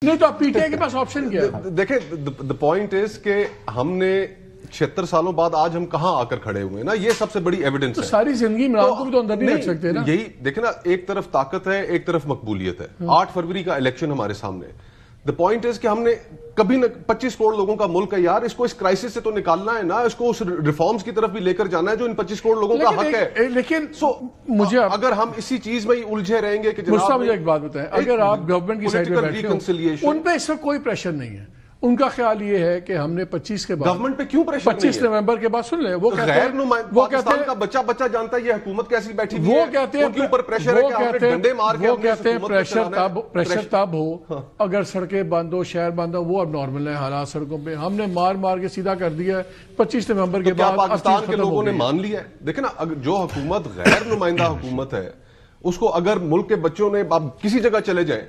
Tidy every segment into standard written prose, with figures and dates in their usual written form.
نہیں تو P T I کے پاس آپشن کیا ہے؟ دیکھیں the point is کہ ہم نے 76 سالوں بعد آج ہم کہاں آ کر کھڑے ہوئے نا، یہ سب سے بڑی ایویڈنس ہے. ساری زندگی عمران کو بھی تو اندر نہیں رکھ سکتے نا. یہی دیکھیں نا، ایک طرف طاقت ہے، ایک طرف مقبولیت ہے. 8 فروری کا الیکشن ہمارے سامنے. the point is کہ ہم نے کبھی نہ 25 کروڑ لوگوں کا ملک ہے یار، اس کو اس کرائسس سے تو نکالنا ہے نا، اس کو اس ریفارمز کی طرف بھی لے کر جانا ہے جو ان 25 کروڑ لوگوں کا حق ہے. لیکن مجھے اگر ہم اسی چیز میں ہی الجھے رہیں گے کہ جناب مجھے ایک بات بتائیں، اگر آپ گورنمنٹ کی سائیڈ پہ بیٹھے ہو، ان پہ اس وقت کوئی پریشر نہیں ہے. ان کا خیال یہ ہے کہ ہم نے 25 کے بعد گورنمنٹ پہ کیوں پریشر 25 نومبر کے بعد سن لیں، وہ کہتے ہیں پاکستان کا بچہ جانتا ہے یہ حکومت کیسی بیٹھی ہوئی ہے، وہ کہتے ہیں پریشر تب ہو اگر سڑکیں بند ہو، شہر بند ہو، وہ اب نارمل ہے حالات سڑکوں پہ. ہم نے مار کے سیدھا کر دیا ہے 25 نومبر کے بعد. پاکستان کے لوگوں نے مان لیا ہے. دیکھیں نا، جو حکومت غیر نمائندہ حکومت ہے، اس کو اگر ملک کے بچوں نے کسی جگہ چلے جائیں،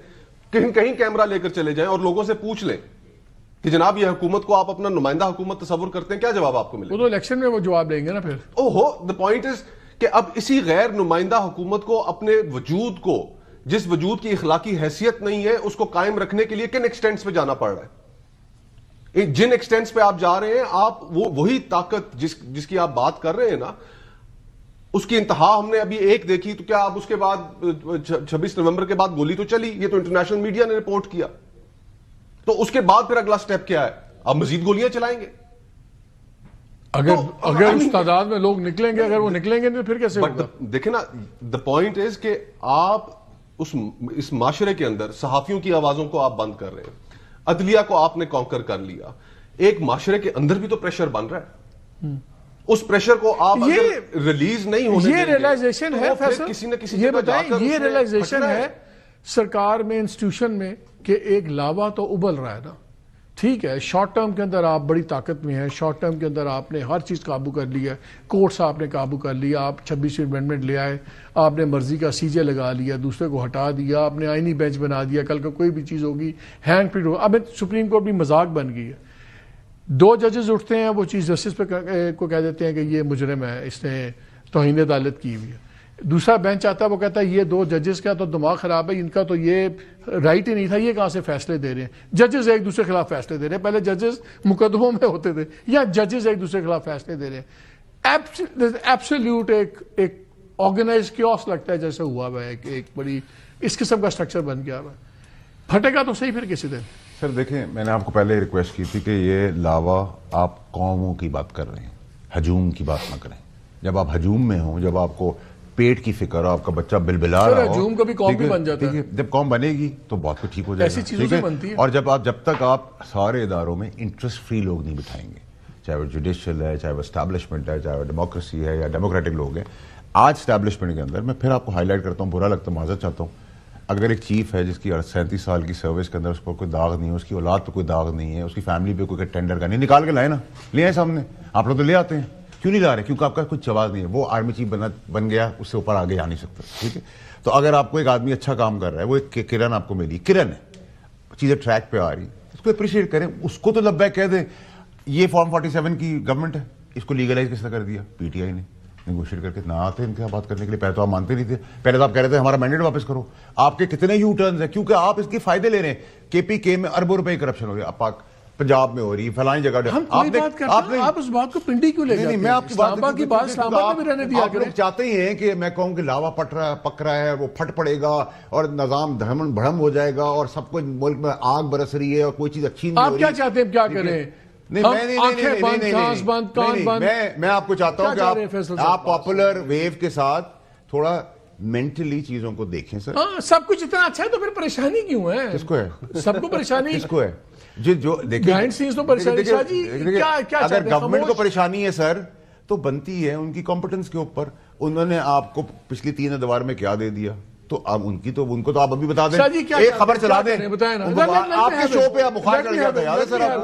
کہیں کیمرہ لے کر چلے جائیں اور لوگوں سے پوچھ لیں کہ جناب یہ حکومت کو آپ اپنا نمائندہ حکومت تصور کرتے ہیں، کیا جواب آپ کو ملے؟ وہ تو الیکشن میں وہ جواب دیں گے نا پھر. the point is کہ اب اسی غیر نمائندہ حکومت کو اپنے وجود کو، جس وجود کی اخلاقی حیثیت نہیں ہے، اس کو قائم رکھنے کے لیے کن ایکسٹینٹس پہ جانا پڑ رہا ہے. جن ایکسٹینٹس پہ آپ جا رہے ہیں، آپ وہی طاقت جس کی آپ بات کر رہے ہیں نا، اس کی انتہا ہم نے ابھی ایک دیکھی، تو کیا آپ اس کے بعد 26 نومبر کے بعد گولی تو چلی، یہ تو انٹرنیشنل میڈیا نے رپورٹ کیا. تو اس کے بعد پھر اگلا سٹیپ کیا ہے؟ اب مزید گولیاں چلائیں گے. اگر اس تعداد میں لوگ نکلیں گے، اگر وہ نکلیں گے تو پھر کیسے ہوگا؟ دیکھیں نا، the point is کہ آپ اس معاشرے کے اندر صحافیوں کی آوازوں کو آپ بند کر رہے ہیں، عدلیہ کو آپ نے کانکر کر لیا. ایک معاشرے کے اندر بھی تو پریشر بن رہا ہے. اس پریشر کو آپ اگر ریلیز نہیں ہونے دیں گے، یہ ریلائزیشن ہے فیصل، کسی نہ کسی یہ بتائیں، یہ ریلائزیشن ہے سرکار میں، انسٹیٹیوشن میں، کہ ایک لاوا تو ابل رہا ہے نا. ٹھیک ہے، شارٹ ٹرم کے اندر آپ بڑی طاقت میں ہیں، شارٹ ٹرم کے اندر آپ نے ہر چیز قابو کر لیا، کورٹس آپ نے قابو کر لیا، آپ 26 امینڈمنٹ لے آئے، آپ نے مرضی کا سی جے لگا لیا، دوسرے کو ہٹا دیا، آپ نے آئینی بینچ بنا دیا، کل کو کوئی بھی چیز ہوگی ہینگ پیڈ ہوگا. اب سپریم کورٹ بھی مذاق بن گئی ہے. 2 ججز اٹھتے ہیں، وہ چیف جسٹس پہ کو کہہ دیتے ہیں کہ یہ مجرم ہے، اس نے توہین عدالت کی ہوئی ہے. دوسرا بینچ آتا ہے، وہ کہتا ہے یہ 2 ججز کا تو دماغ خراب ہے، ان کا تو یہ رائٹ ہی نہیں تھا، یہ کہاں سے فیصلے دے رہے ہیں. ججز ایک دوسرے کے خلاف فیصلے دے رہے ہیں. پہلے ججز مقدموں میں ہوتے تھے، یا ججز ایک دوسرے کے خلاف فیصلے دے رہے ہیں. ایبسلیوٹ ایک آرگنائز کیوس لگتا ہے جیسے ہوا ہوا ہے، ایک بڑی اس قسم کا سٹرکچر بن گیا ہوا ہے. پھٹے گا تو صحیح پھر کسی دن. سر دیکھیں، میں نے آپ کو پہلے ریکویسٹ کی تھی کہ یہ لاوا آپ قوموں کی بات کر رہے ہیں، ہجوم کی بات نہ کریں. جب آپ ہجوم میں ہوں، جب آپ کو پیٹ کی فکر ہو، آپ کا بچہ بلبلا رہا ہو، ہجوم کبھی قوم بھی بن جاتا ہے. جب قوم بنے گی تو بہت کچھ ٹھیک ہو جائے گا. ایسی چیزوں سے بنتی ہے. اور جب تک آپ سارے اداروں میں انٹرسٹ فری لوگ نہیں بٹھائیں گے، چاہے وہ جوڈیشل ہے، چاہے وہ اسٹیبلشمنٹ ہے، چاہے وہ ڈیموکریسی ہے یا ڈیموکریٹک لوگ ہیں. آج اسٹیبلشمنٹ کے اندر میں پھر آپ کو ہائی لائٹ کرتا ہوں، برا لگتا ہے، معذرت چاہتا ہوں. اگر ایک چیف ہے جس کی 37 سال کی سروس کے اندر اس پر کوئی داغ نہیں ہے، اس کی اولاد پہ کوئی داغ نہیں ہے، اس کی فیملی پہ کوئی ٹینڈر کا نہیں، نکال کے لائے نا، لے آئے سامنے. آپ لوگ تو لے آتے ہیں، کیوں نہیں لا رہے؟ کیونکہ آپ کا کچھ جواز نہیں ہے. وہ آرمی چیف بن گیا، اس سے اوپر آگے جا نہیں سکتا. ٹھیک ہے، تو اگر آپ کو ایک آدمی اچھا کام کر رہا ہے، وہ ایک کرن آپ کو ملی، کرن ہے، چیزیں ٹریک پہ آ رہی، اس کو اپریشیٹ کریں. اس کو تو لبیک کہہ دیں. یہ فارم 47 کی گورنمنٹ ہے، اس کو لیگلائز کس نے کر دیا؟ پی ٹی آئی نے. نیگوشیٹ کر کے نہ آتے ان کے بات کرنے کے لیے. پہلے تو آپ مانتے نہیں تھے، پہلے تو آپ کہہ رہے تھے ہمارا مینڈیٹ واپس کرو. آپ کے کتنے یو ٹرنز ہیں، کیونکہ آپ اس کے فائدے لے رہے ہیں. کے پی کے میں اربوں روپے کرپشن ہو رہی ہے، پنجاب میں ہو رہی ہے، فلانی جگہ. آپ اس بات کو پنڈی کیوں لے جاتے ہیں؟ میں آپ کی بات اسلام آباد میں رہنے دیا کریں. آپ چاہتے ہیں کہ میں کہوں کہ لاوا پک رہا ہے، وہ پھٹ پڑے گا اور نظام دھڑم بھڑم ہو جائے گا اور سب کچھ ملک میں آگ برس رہی ہے اور کوئی چیز اچھی نہیں ہو رہی. آپ کیا چاہتے ہیں کیا کریں؟ میں آپ کو چاہتا ہوں کہ آپ پاپولر ویو کے ساتھ تھوڑا مینٹلی چیزوں کو دیکھیں. سر سب کچھ اتنا اچھا ہے تو پھر پریشانی کیوں ہے؟ کس کو ہے؟ سب کو پریشانی کس کو ہے؟ جو دیکھیں اگر گورنمنٹ کو پریشانی ہے سر تو بنتی ہے ان کی کمپٹنس کے اوپر. انہوں نے آپ کو پچھلی 3 ادوار میں کیا دے دیا، تو اب ان کو تو آپ ابھی بتا دیں، ایک خبر چلا دیں. آپ کے شو پہ آپ بخار چڑھ جاتا ہے، یاد ہے سر آپ؟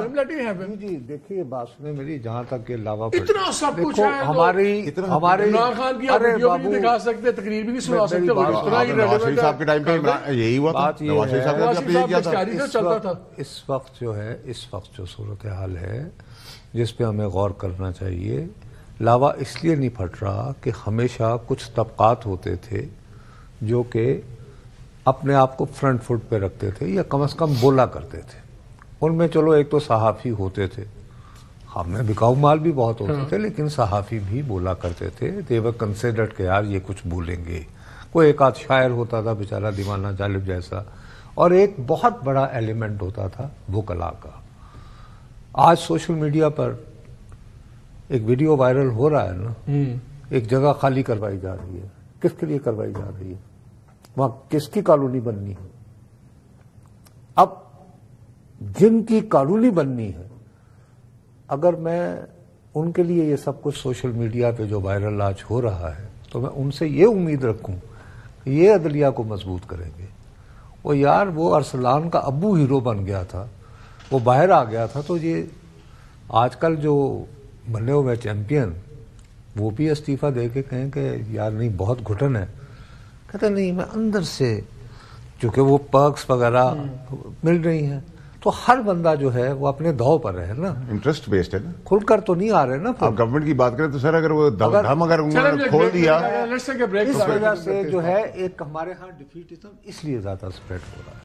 جی دیکھیے بات سنیں میری، جہاں تک کہ لاوا اتنا سب کچھ ہے، ہمارے عمران خان کی ویڈیو بھی نہیں دکھا سکتے، تقریر بھی نہیں سنا سکتے. نواز شریف صاحب کے ٹائم پہ یہی ہوا تھا. نواز شریف صاحب اس وقت جو ہے، اس وقت جو صورتحال ہے جس پہ ہمیں غور کرنا چاہیے، لاوا اس لیے نہیں پھٹ رہا کہ ہمیشہ کچھ طبقات ہوتے تھے جو کہ اپنے آپ کو فرنٹ فٹ پہ رکھتے تھے یا کم از کم بولا کرتے تھے. ان میں چلو ایک تو صحافی ہوتے تھے, ہم میں بکاؤ مال بھی بہت ہوتے تھے, لیکن صحافی بھی بولا کرتے تھے. دے ور کنسیڈرڈ کہ یار یہ کچھ بولیں گے. کوئی ایک آدھ شاعر ہوتا تھا بیچارہ دیوانہ جالب جیسا, اور ایک بہت بڑا ایلیمنٹ ہوتا تھا وکلا کا. آج سوشل میڈیا پر ایک ویڈیو وائرل ہو رہا ہے نا, ایک جگہ خالی کروائی جا رہی ہے. کس کے لیے کروائی جا رہی ہے؟ وہاں کس کی کالونی بننی ہے؟ اب جن کی کالونی بننی ہے, اگر میں ان کے لیے یہ سب کچھ سوشل میڈیا پہ جو وائرل آج ہو رہا ہے, تو میں ان سے یہ امید رکھوں کہ یہ عدلیہ کو مضبوط کریں گے. وہ یار وہ ارسلان کا ابو ہیرو بن گیا تھا, وہ باہر آ گیا تھا, تو یہ آج کل جو بنے ہوئے چیمپئن وہ بھی استعفیٰ دے کے کہیں کہ یار نہیں بہت گھٹن ہے. کہتے نہیں, میں اندر سے, چونکہ وہ پرکس وغیرہ مل رہی ہیں, تو ہر بندہ جو ہے وہ اپنے دو پر ہے نا, انٹرسٹ بیسڈ ہے نا, کھل کر تو نہیں آ رہے نا. آپ گورنمنٹ کی بات کریں تو سر اگر وہ دم اگر انہوں نے کھول دیا, اس وجہ سے جو ہے ایک ہمارے ہاں ڈیفیٹزم اس لیے زیادہ اسپریڈ ہو رہا ہے.